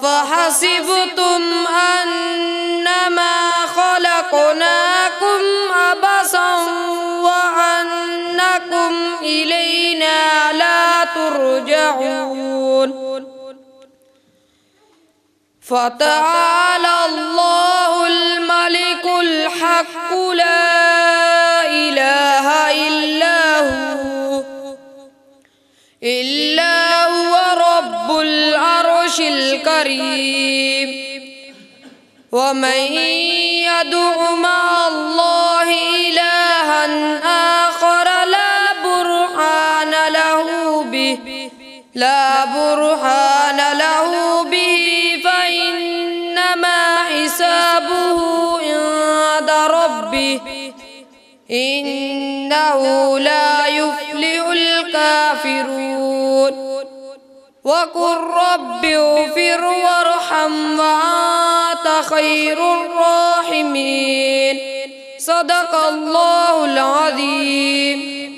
أفحسبتم أنما خلقناكم عبثا وأنكم إلينا لا ترجعون فتعالى الله الملك الحق لا إله إلا هو رب العرش الكريم ومن يدع مع الله إلها آخر لا برهان له به فإنما حسابه عند ربه إنه لا يفلح الكافرون وقل رب اغفر وارحم وأنت خير الراحمين صدق الله العظيم.